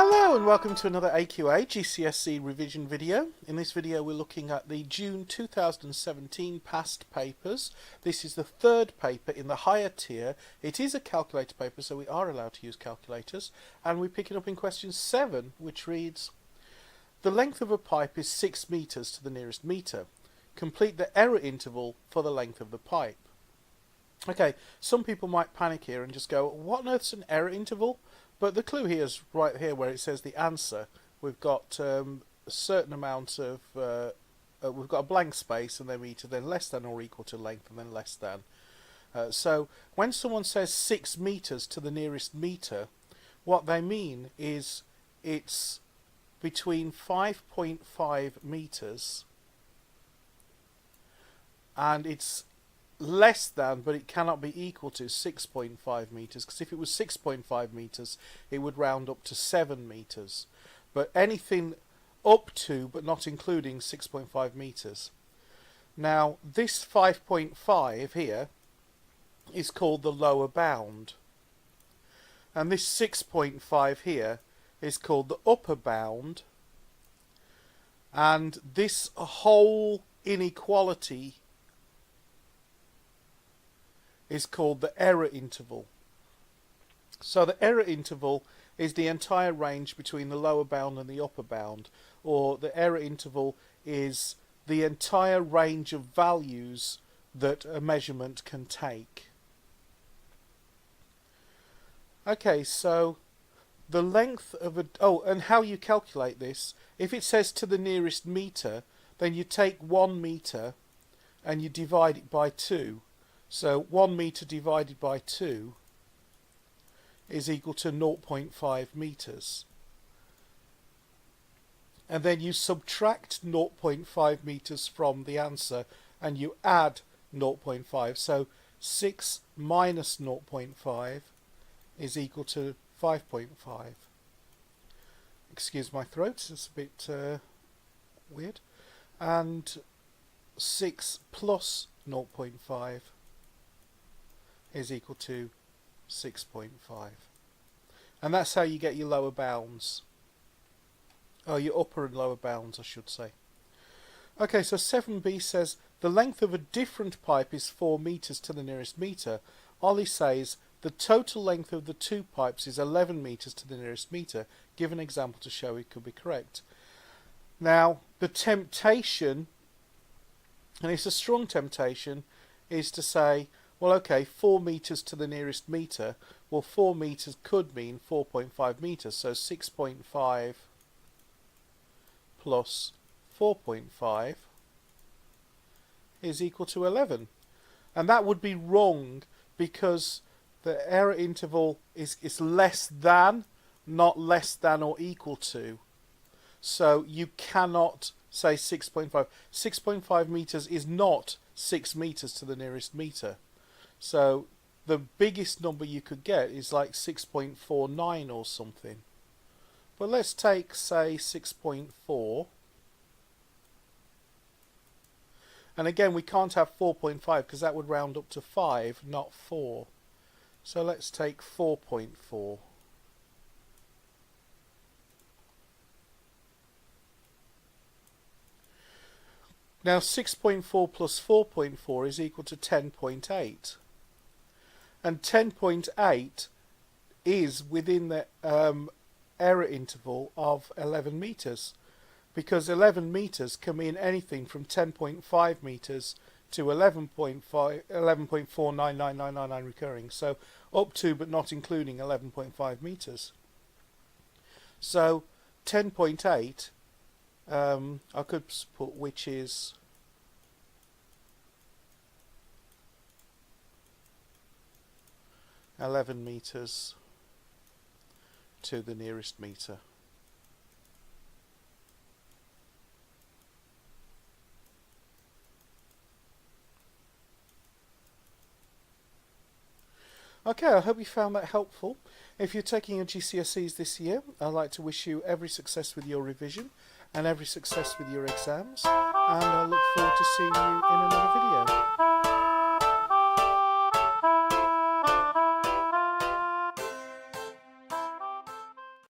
Hello and welcome to another AQA GCSE revision video. In this video we're looking at the June 2017 past papers. This is the third paper in the higher tier. It is a calculator paper, so we are allowed to use calculators, and we pick it up in question 7, which reads: the length of a pipe is 6 meters to the nearest meter. Complete the error interval for the length of the pipe. Okay, some people might panic here and just go, what on earth's an error interval? But the clue here is right here where it says the answer. We've got a certain amount of, we've got a blank space and then meter, then less than or equal to length and then less than. So when someone says 6 meters to the nearest meter, what they mean is it's between 5.5 meters and it's less than, but it cannot be equal to 6.5 meters, because if it was 6.5 meters it would round up to 7 meters, but anything up to but not including 6.5 meters. Now this 5.5 here is called the lower bound, and this 6.5 here is called the upper bound, and this whole inequality is called the error interval. So the error interval is the entire range between the lower bound and the upper bound, or the error interval is the entire range of values that a measurement can take. Okay, so the length of a... oh, and how you calculate this, if it says to the nearest meter, then you take 1 meter and you divide it by 2. So 1 meter divided by 2 is equal to 0.5 meters. And then you subtract 0.5 meters from the answer and you add 0.5. So 6 minus 0.5 is equal to 5.5. Excuse my throat, it's a bit weird. And 6 plus 0.5 is equal to 6.5. And that's how you get your lower bounds. Oh, your upper and lower bounds, I should say. Okay, so 7b says the length of a different pipe is 4 meters to the nearest meter. Ollie says the total length of the two pipes is 11 meters to the nearest meter. Give an example to show it could be correct. Now, the temptation, and it's a strong temptation, is to say, well, okay, 4 meters to the nearest meter. Well, 4 meters could mean 4.5 meters. So 6.5 plus 4.5 is equal to 11. And that would be wrong because the error interval is less than, not less than or equal to. So you cannot say 6.5. 6.5 meters is not 6 meters to the nearest meter. So the biggest number you could get is like 6.49 or something. But let's take, say, 6.4. And again, we can't have 4.5 because that would round up to 5, not 4. So let's take 4.4. Now 6.4 plus 4.4 is equal to 10.8. And 10.8 is within the error interval of 11 meters, because 11 meters can mean anything from 10.5 meters to 11.499999 recurring, so up to but not including 11.5 meters. So 10.8, I could put which is 11 meters to the nearest meter. Okay, I hope you found that helpful. If you're taking your GCSEs this year, I'd like to wish you every success with your revision and every success with your exams, and I look forward to seeing you in another video.